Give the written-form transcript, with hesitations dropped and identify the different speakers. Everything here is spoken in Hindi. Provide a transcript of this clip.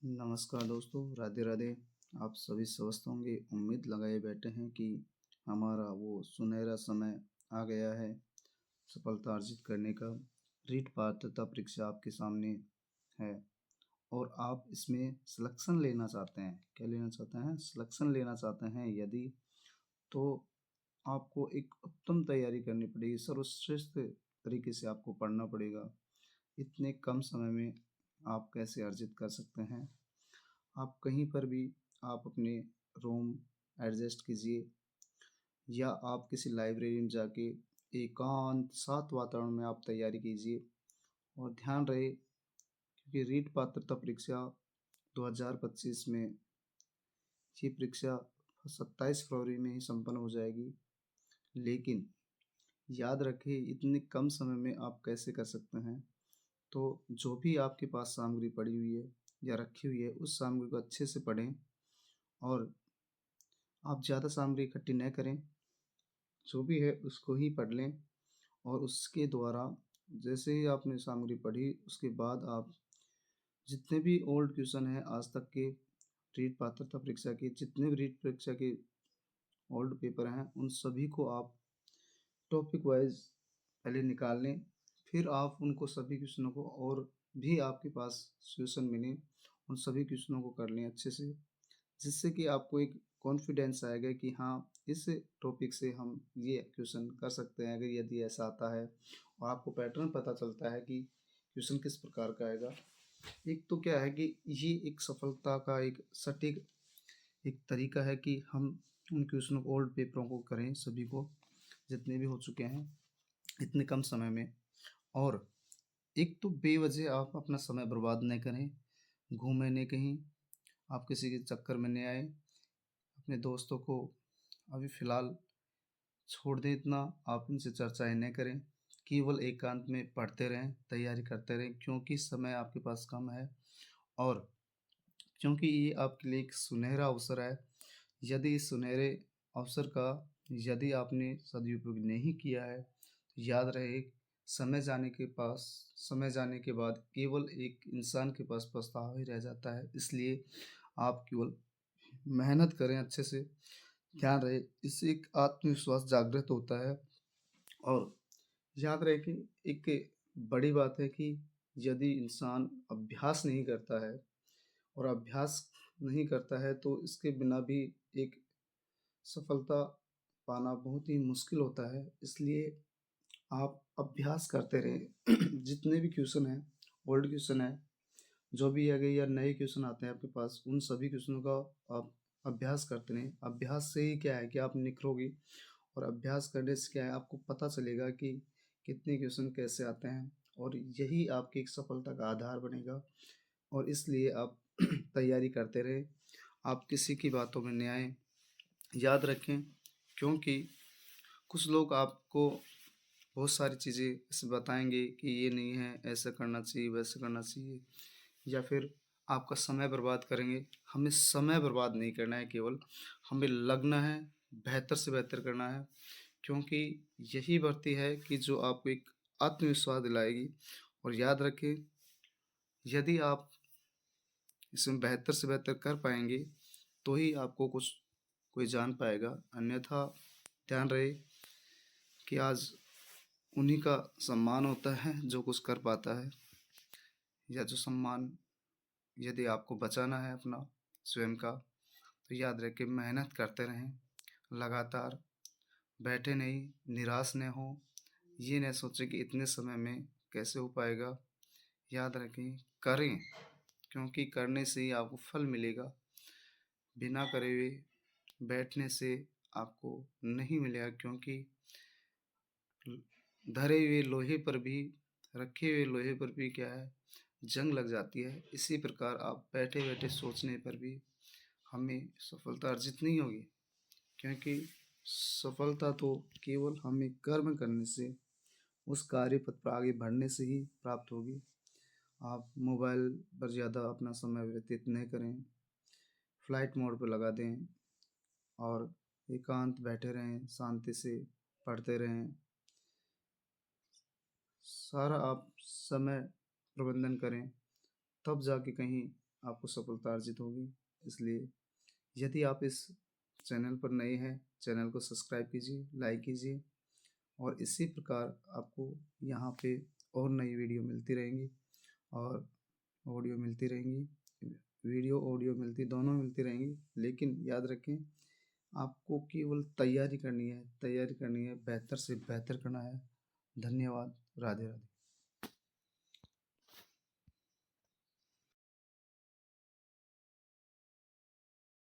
Speaker 1: नमस्कार दोस्तों, राधे राधे। आप सभी स्वस्थ होंगे। उम्मीद लगाए बैठे हैं कि हमारा वो सुनहरा समय आ गया है सफलता अर्जित करने का। रीट पात्रता परीक्षा आपके सामने है और आप इसमें सिलेक्शन लेना चाहते हैं। क्या लेना चाहते हैं? सिलेक्शन लेना चाहते हैं यदि, तो आपको एक उत्तम तैयारी करनी पड़ेगी। सर्वश्रेष्ठ तरीके से आपको पढ़ना पड़ेगा। इतने कम समय में आप कैसे अर्जित कर सकते हैं? आप कहीं पर भी आप अपने रूम एडजस्ट कीजिए या आप किसी लाइब्रेरी में जाके एकांत शांत वातावरण में आप तैयारी कीजिए। और ध्यान रहे, क्योंकि रीट पात्रता परीक्षा 2025 में ये परीक्षा 27 फरवरी में ही संपन्न हो जाएगी। लेकिन याद रखें, इतने कम समय में आप कैसे कर सकते हैं। तो जो भी आपके पास सामग्री पड़ी हुई है या रखी हुई है, उस सामग्री को अच्छे से पढ़ें और आप ज़्यादा सामग्री इकट्ठी न करें। जो भी है उसको ही पढ़ लें और उसके द्वारा जैसे ही आपने सामग्री पढ़ी, उसके बाद आप जितने भी ओल्ड क्वेश्चन हैं आज तक के, रीट पात्रता परीक्षा के जितने भी रीट परीक्षा के ओल्ड पेपर हैं, उन सभी को आप टॉपिक वाइज पहले निकाल लें। फिर आप उनको सभी क्वेश्चनों को, और भी आपके पास क्वेश्चन मिले, उन सभी क्वेश्चनों को कर लें अच्छे से, जिससे कि आपको एक कॉन्फिडेंस आएगा कि हाँ, इस टॉपिक से हम ये क्वेश्चन कर सकते हैं अगर यदि ऐसा आता है। और आपको पैटर्न पता चलता है कि क्वेश्चन किस प्रकार का आएगा। एक तो क्या है कि ये एक सफलता का एक सटीक एक तरीका है कि हम उन क्वेश्चनों को, ओल्ड पेपरों को करें सभी को, जितने भी हो चुके हैं इतने कम समय में। और एक तो बेवजह आप अपना समय बर्बाद नहीं करें, घूमें नहीं कहीं, आप किसी के चक्कर में नहीं आए। अपने दोस्तों को अभी फ़िलहाल छोड़ दें, इतना आप उनसे चर्चाएं न करें। केवल एकांत में पढ़ते रहें, तैयारी करते रहें, क्योंकि समय आपके पास कम है और क्योंकि ये आपके लिए एक सुनहरा अवसर है। यदि इस सुनहरे अवसर का यदि आपने सदुपयोग नहीं किया है, तो याद रहे, समय जाने के बाद केवल एक इंसान के पास पछतावा ही रह जाता है। इसलिए आप केवल मेहनत करें अच्छे से। ध्यान रहे, इससे एक आत्मविश्वास जागृत होता है। और याद रहे कि एक बड़ी बात है कि यदि इंसान अभ्यास नहीं करता है, और अभ्यास नहीं करता है, तो इसके बिना भी एक सफलता पाना बहुत ही मुश्किल होता है। इसलिए आप अभ्यास करते रहें। जितने भी क्वेश्चन हैं, ओल्ड क्वेश्चन है, जो भी है या नए क्वेश्चन आते हैं आपके पास, उन सभी क्वेश्चनों का आप अभ्यास करते रहें। अभ्यास से ही क्या है कि आप निखरोगे, और अभ्यास करने से क्या है, आपको पता चलेगा कि कितने क्वेश्चन कैसे आते हैं, और यही आपकी एक सफलता का आधार बनेगा। और इसलिए आप तैयारी करते रहें, आप किसी की बातों में नहीं आएँ। याद रखें, क्योंकि कुछ लोग आपको बहुत सारी चीज़ें ऐसे बताएंगे कि ये नहीं है, ऐसा करना चाहिए, वैसा करना चाहिए, या फिर आपका समय बर्बाद करेंगे। हमें समय बर्बाद नहीं करना है, केवल हमें लगना है, बेहतर से बेहतर करना है, क्योंकि यही भर्ती है कि जो आपको एक आत्मविश्वास दिलाएगी। और याद रखें, यदि आप इसमें बेहतर से बेहतर कर पाएंगे, तो ही आपको कुछ कोई जान पाएगा। अन्यथा ध्यान रहे कि आज उन्हीं का सम्मान होता है जो कुछ कर पाता है, या जो सम्मान यदि आपको बचाना है अपना स्वयं का, तो याद रखें, मेहनत करते रहें लगातार। बैठे नहीं, निराश न हो, ये न सोचें कि इतने समय में कैसे हो पाएगा। याद रखें, करें, क्योंकि करने से ही आपको फल मिलेगा। बिना करे हुए बैठने से आपको नहीं मिलेगा, क्योंकि धरे हुए लोहे पर भी, रखे हुए लोहे पर भी क्या है, जंग लग जाती है। इसी प्रकार आप बैठे बैठे सोचने पर भी हमें सफलता अर्जित नहीं होगी, क्योंकि सफलता तो केवल हमें कर्म करने से, उस कार्य पथ पर आगे बढ़ने से ही प्राप्त होगी। आप मोबाइल पर ज़्यादा अपना समय व्यतीत नहीं करें, फ्लाइट मोड पर लगा दें और एकांत बैठे रहें, शांति से पढ़ते रहें। सारा आप समय प्रबंधन करें, तब जाके कहीं आपको सफलता अर्जित होगी। इसलिए यदि आप इस चैनल पर नए हैं, चैनल को सब्सक्राइब कीजिए, लाइक कीजिए और इसी प्रकार आपको यहाँ पे और नई वीडियो मिलती रहेंगी और ऑडियो मिलती रहेंगी। वीडियो ऑडियो मिलती दोनों मिलती रहेंगी, लेकिन याद रखें आपको केवल तैयारी करनी है, तैयारी करनी है, बेहतर से बेहतर करना है। धन्यवाद। राधे राधे।